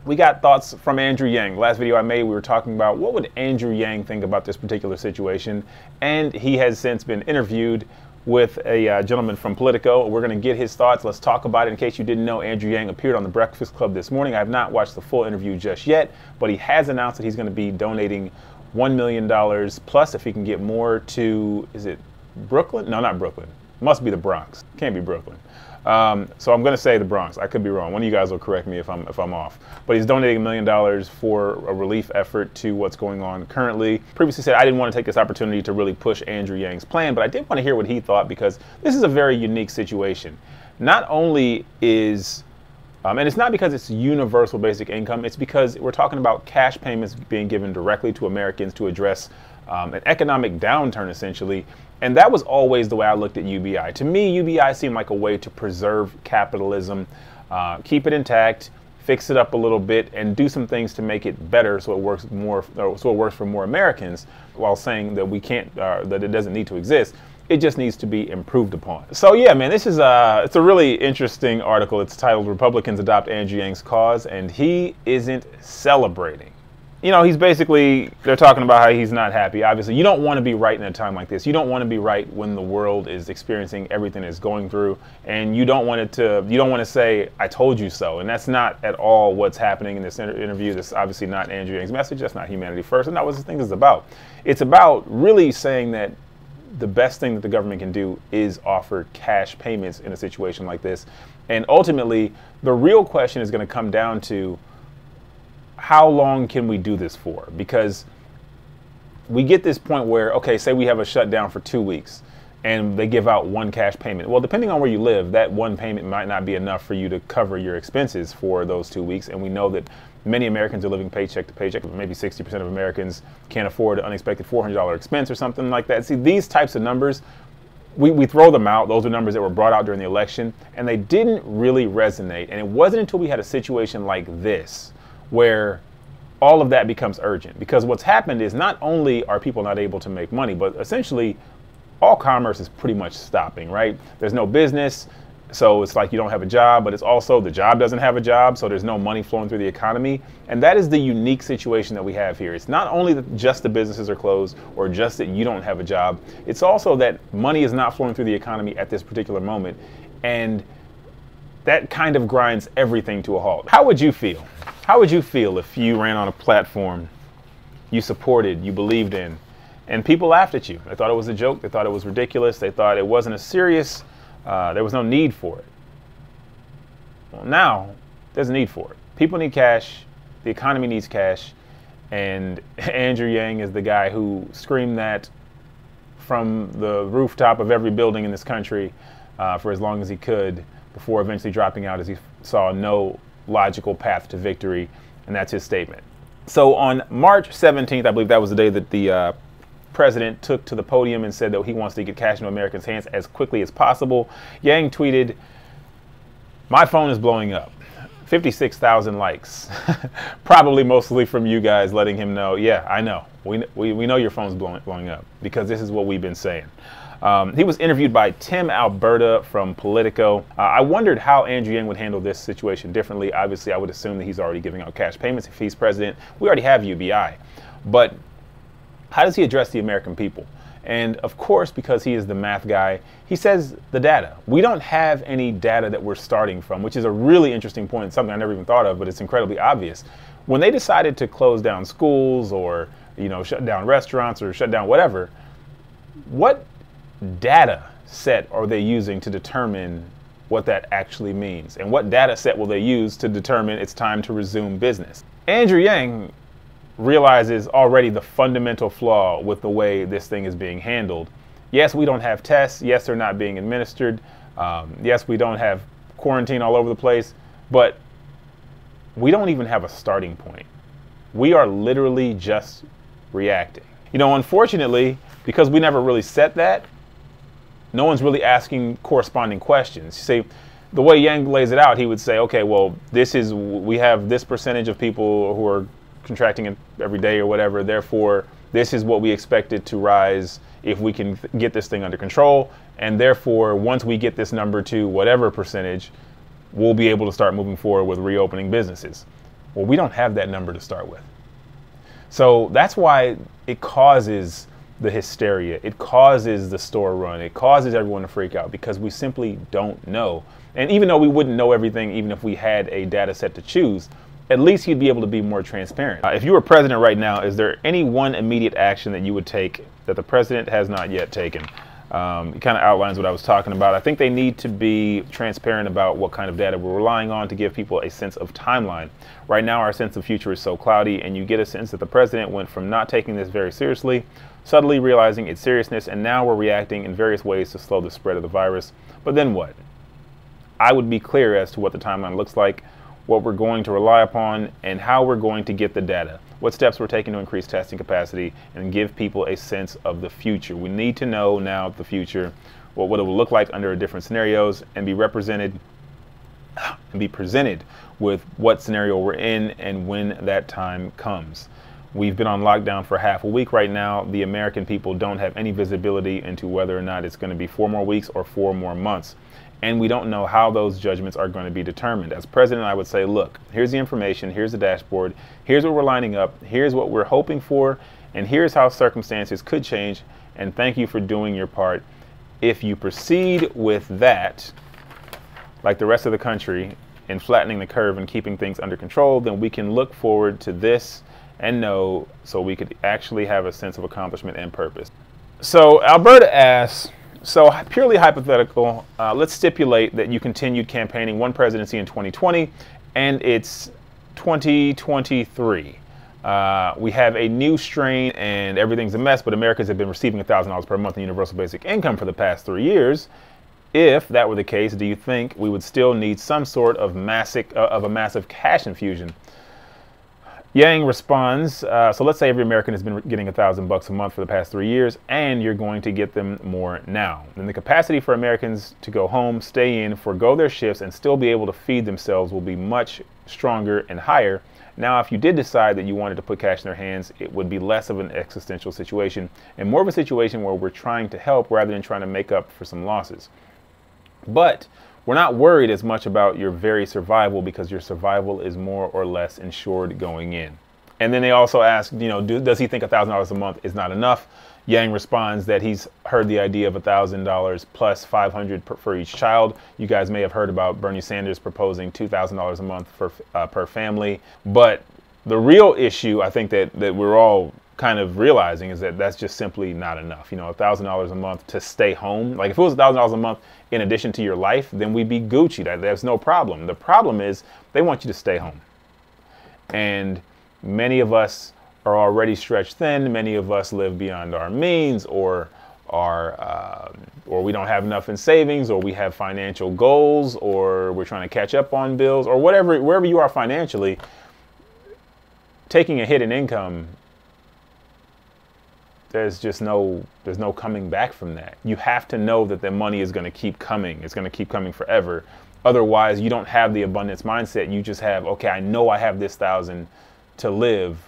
we got thoughts from Andrew Yang. Last video I made, we were talking about what would Andrew Yang think about this particular situation, and he has since been interviewed with a gentleman from Politico. We're going to get his thoughts. Let's talk about it. In case you didn't know, Andrew Yang appeared on the Breakfast Club this morning. I have not watched the full interview just yet, but he has announced that he's going to be donating $1 million plus if he can get more to, is it Brooklyn? No, not Brooklyn. Must be the Bronx. Can't be Brooklyn. So I'm going to say the Bronx. I could be wrong. One of you guys will correct me if I'm off. But he's donating $1 million for a relief effort to what's going on currently. Previously said I didn't want to take this opportunity to really push Andrew Yang's plan, but I did want to hear what he thought because this is a very unique situation. Not only is, and it's not because it's universal basic income, it's because we're talking about cash payments being given directly to Americans to address an economic downturn, essentially. And that was always the way I looked at UBI. To me, UBI seemed like a way to preserve capitalism, keep it intact, fix it up a little bit, and do some things to make it better so it works more, so it works for more Americans, while saying that we can't, that it doesn't need to exist. It just needs to be improved upon. So yeah, man, this is it's a really interesting article. It's titled "Republicans Adopt Andrew Yang's Cause," and he isn't celebrating. You know, he's basically, they're talking about how he's not happy. Obviously, you don't want to be right in a time like this. You don't want to be right when the world is experiencing everything it's going through, and you don't want to say, "I told you so." And that's not at all what's happening in this interview. That's obviously not Andrew Yang's message. That's not humanity first, and not what this thing is about. It's about really saying that the best thing that the government can do is offer cash payments in a situation like this. And ultimately, the real question is going to come down to, how long can we do this for? Because we get this point where, okay, say we have a shutdown for 2 weeks and they give out one cash payment. Well, depending on where you live, that one payment might not be enough for you to cover your expenses for those 2 weeks. And we know that many Americans are living paycheck to paycheck. Maybe 60% of Americans can't afford an unexpected $400 expense or something like that. See, these types of numbers, we throw them out. Those are numbers that were brought out during the election, and they didn't really resonate. And it wasn't until we had a situation like this where all of that becomes urgent, because what's happened is not only are people not able to make money, but essentially all commerce is pretty much stopping, right? There's no business, so it's like you don't have a job, but it's also the job doesn't have a job, so there's no money flowing through the economy. And that is the unique situation that we have here. It's not only that just the businesses are closed or just that you don't have a job, it's also that money is not flowing through the economy at this particular moment. And that kind of grinds everything to a halt. How would you feel? How would you feel if you ran on a platform you supported, you believed in, and people laughed at you? They thought it was a joke. They thought it was ridiculous. They thought it wasn't a serious, there was no need for it. Well, now there's a need for it. People need cash. The economy needs cash. And Andrew Yang is the guy who screamed that from the rooftop of every building in this country for as long as he could, before eventually dropping out as he saw no logical path to victory, and that's his statement. So on March 17th, I believe that was the day that the president took to the podium and said that he wants to get cash into Americans' hands as quickly as possible. Yang tweeted, "My phone is blowing up." 56,000 likes, probably mostly from you guys letting him know, yeah, I know, we know your phone's blowing up, because this is what we've been saying. He was interviewed by Tim Alberta from Politico. I wondered how Andrew Yang would handle this situation differently. Obviously, I would assume that he's already giving out cash payments if he's president. We already have UBI. But how does he address the American people? And of course, because he is the math guy, he says the data. We don't have any data that we're starting from, which is a really interesting point, something I never even thought of, but it's incredibly obvious. When they decided to close down schools or, you know, shut down restaurants or shut down whatever, what data set are they using to determine what that actually means? And what data set will they use to determine it's time to resume business? Andrew Yang realizes already the fundamental flaw with the way this thing is being handled. Yes, we don't have tests. Yes, they're not being administered. Yes, we don't have quarantine all over the place, but we don't even have a starting point. We are literally just reacting. You know, unfortunately, because we never really set that, no one's really asking corresponding questions. See, the way Yang lays it out, he would say, okay, well, we have this percentage of people who are contracting it every day or whatever, therefore, this is what we expect it to rise if we can get this thing under control, and therefore, once we get this number to whatever percentage, we'll be able to start moving forward with reopening businesses. Well, we don't have that number to start with. So that's why it causes the hysteria. It causes the store run. It causes everyone to freak out because we simply don't know. And even though we wouldn't know everything, even if we had a data set to choose, at least you'd be able to be more transparent. If you were president right now, is there any one immediate action that you would take that the president has not yet taken? It kind of outlines what I was talking about. I think they need to be transparent about what kind of data we're relying on to give people a sense of timeline. Right now, our sense of future is so cloudy, and you get a sense that the president went from not taking this very seriously, subtly realizing its seriousness, and now we're reacting in various ways to slow the spread of the virus. But then what? I would be clear as to what the timeline looks like, what we're going to rely upon, and how we're going to get the data. What steps we're taking to increase testing capacity and give people a sense of the future. We need to know now the future, what it will look like under different scenarios, and be presented with what scenario we're in and when that time comes. We've been on lockdown for half a week right now. The American people don't have any visibility into whether or not it's going to be 4 more weeks or 4 more months. And we don't know how those judgments are going to be determined. As president, I would say, look, here's the information, here's the dashboard, here's what we're lining up, here's what we're hoping for, and here's how circumstances could change, and thank you for doing your part. If you proceed with that, like the rest of the country, in flattening the curve and keeping things under control, then we can look forward to this and know, so we could actually have a sense of accomplishment and purpose. So Alberta asks, so purely hypothetical, let's stipulate that you continued campaigning one presidency in 2020 and it's 2023. We have a new strain and everything's a mess, but Americans have been receiving $1,000 per month in universal basic income for the past 3 years. If that were the case, do you think we would still need some sort of a massive cash infusion? Yang responds, so let's say every American has been getting $1,000 a month for the past 3 years, and you're going to get them more now. Then the capacity for Americans to go home, stay in, forego their shifts, and still be able to feed themselves will be much stronger and higher. Now, if you did decide that you wanted to put cash in their hands, it would be less of an existential situation and more of a situation where we're trying to help rather than trying to make up for some losses. But we're not worried as much about your very survival because your survival is more or less insured going in. And then they also ask, does he think $1,000 a month is not enough? Yang responds that he's heard the idea of $1,000 plus $500 for each child. You guys may have heard about Bernie Sanders proposing $2,000 a month per family. But the real issue, I think that we're all kind of realizing is that that's just simply not enough. $1,000 a month to stay home. Like if it was $1,000 a month in addition to your life, then we'd be Gucci. There's no problem. The problem is they want you to stay home. And many of us are already stretched thin. Many of us live beyond our means, or we don't have enough in savings, or we have financial goals, or we're trying to catch up on bills, or wherever you are financially. Taking a hit in income, there's no coming back from that. You have to know that the money is going to keep coming. It's going to keep coming forever. Otherwise, you don't have the abundance mindset. You just have, okay, I know I have this $1,000 to live,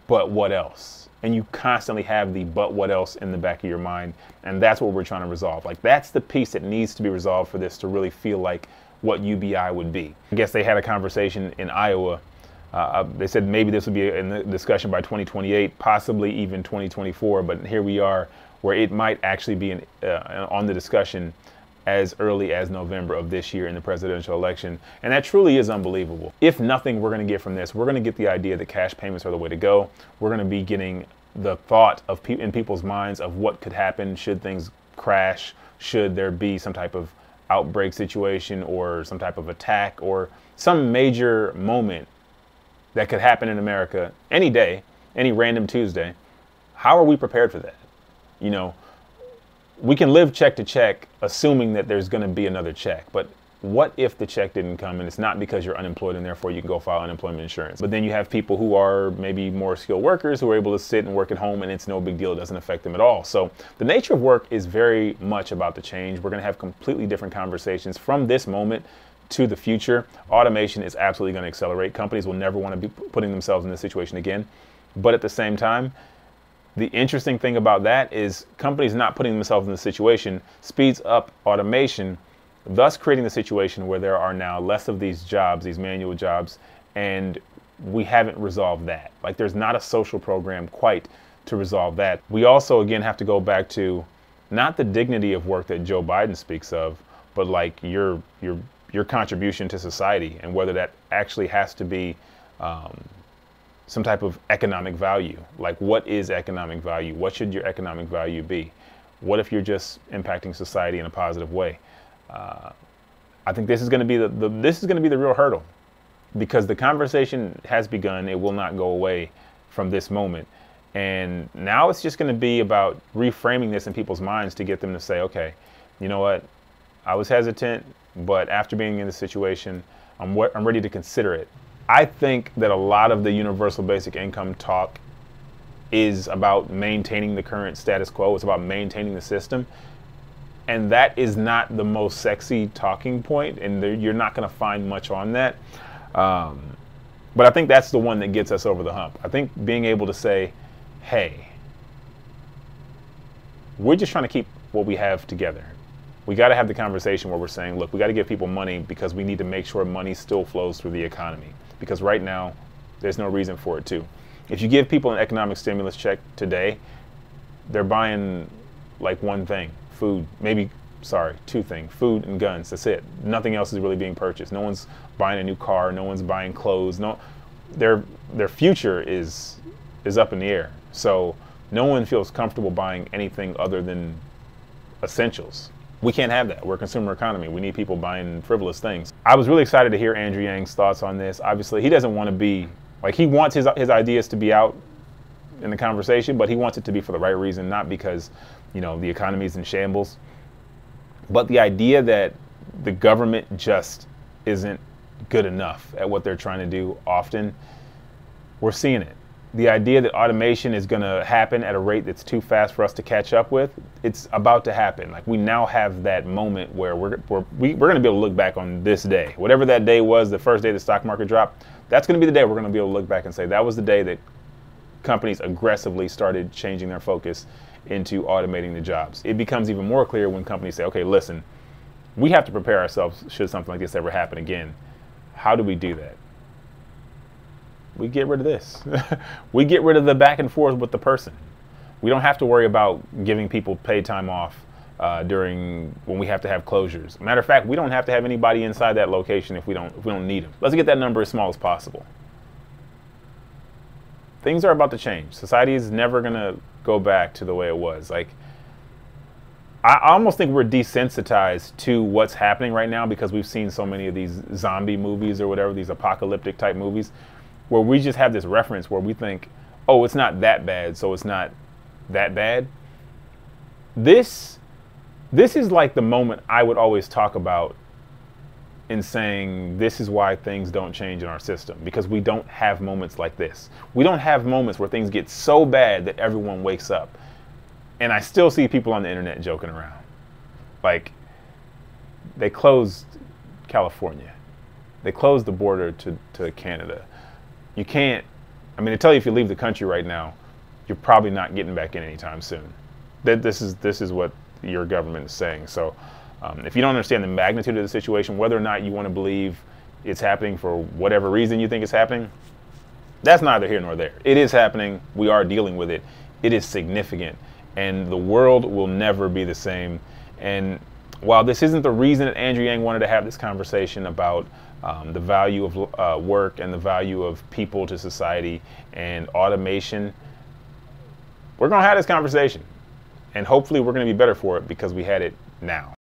but what else? And you constantly have the but what else in the back of your mind. And that's what we're trying to resolve. Like that's the piece that needs to be resolved for this to really feel like what UBI would be. I guess they had a conversation in Iowa. They said maybe this would be in the discussion by 2028, possibly even 2024. But here we are, where it might actually be on the discussion as early as November of this year in the presidential election. And that truly is unbelievable. If nothing we're going to get from this, we're going to get the idea that cash payments are the way to go. We're going to be getting the thought in people's minds of what could happen should things crash, should there be some type of outbreak situation or some type of attack or some major moment that could happen in America any day, any random Tuesday. How are we prepared for that? We can live check to check assuming that there's going to be another check. But what if the check didn't come and it's not because you're unemployed and therefore you can go file unemployment insurance? But then you have people who are maybe more skilled workers who are able to sit and work at home and it's no big deal. It doesn't affect them at all. So the nature of work is very much about to change. We're going to have completely different conversations from this moment to the future. Automation is absolutely going to accelerate. Companies will never want to be putting themselves in this situation again. But at the same time, the interesting thing about that is companies not putting themselves in the situation speeds up automation, thus creating the situation where there are now less of these jobs, these manual jobs, and we haven't resolved that. Like, there's not a social program quite to resolve that. We also, again, have to go back to not the dignity of work that Joe Biden speaks of, but like your contribution to society, and whether that actually has to be some type of economic value. Like, what is economic value? What should your economic value be? What if you're just impacting society in a positive way? I think this is going to be the real hurdle, because the conversation has begun. It will not go away from this moment. And now it's just going to be about reframing this in people's minds to get them to say, okay, you know what? I was hesitant, but after being in this situation, I'm ready to consider it. I think that a lot of the universal basic income talk is about maintaining the current status quo. It's about maintaining the system. And that is not the most sexy talking point, and you're not going to find much on that. But I think that's the one that gets us over the hump. I think being able to say, hey, we're just trying to keep what we have together. We got to have the conversation where we're saying, look, we got to give people money because we need to make sure money still flows through the economy. Because right now, there's no reason for it to. If you give people an economic stimulus check today, they're buying like one thing, food, two things, food and guns. That's it. Nothing else is really being purchased. No one's buying a new car. No one's buying clothes. No, their future is up in the air. So no one feels comfortable buying anything other than essentials. We can't have that. We're a consumer economy. We need people buying frivolous things. I was really excited to hear Andrew Yang's thoughts on this. Obviously, he doesn't want to be, like, he wants his ideas to be out in the conversation, but he wants it to be for the right reason, not because, you know, the economy is in shambles. But the idea that the government just isn't good enough at what they're trying to do often, we're seeing it. The idea that automation is going to happen at a rate that's too fast for us to catch up with, it's about to happen. Like, we now have that moment where we're going to be able to look back on this day. Whatever that day was, the first day the stock market dropped, that's going to be the day we're going to be able to look back and say that was the day that companies aggressively started changing their focus into automating the jobs. It becomes even more clear when companies say, okay, listen, we have to prepare ourselves should something like this ever happen again. How do we do that? We get rid of this. We get rid of the back and forth with the person. We don't have to worry about giving people paid time off during when we have to have closures. Matter of fact, we don't have to have anybody inside that location if we don't need them. Let's get that number as small as possible. Things are about to change. Society is never going to go back to the way it was. Like, I almost think we're desensitized to what's happening right now because we've seen so many of these zombie movies or whatever, these apocalyptic type movies, where we just have this reference where we think, oh, it's not that bad, so it's not that bad. This is like the moment I would always talk about in saying this is why things don't change in our system, because we don't have moments like this. We don't have moments where things get so bad that everyone wakes up. And I still see people on the internet joking around. Like, they closed California. They closed the border to Canada. You can't, I mean, they tell you if you leave the country right now, you're probably not getting back in anytime soon. This is what your government is saying. So if you don't understand the magnitude of the situation, whether or not you want to believe it's happening for whatever reason you think it's happening, that's neither here nor there. It is happening. We are dealing with it. It is significant. And the world will never be the same. And while this isn't the reason that Andrew Yang wanted to have this conversation about the value of work and the value of people to society and automation, we're going to have this conversation. And hopefully we're going to be better for it because we had it now.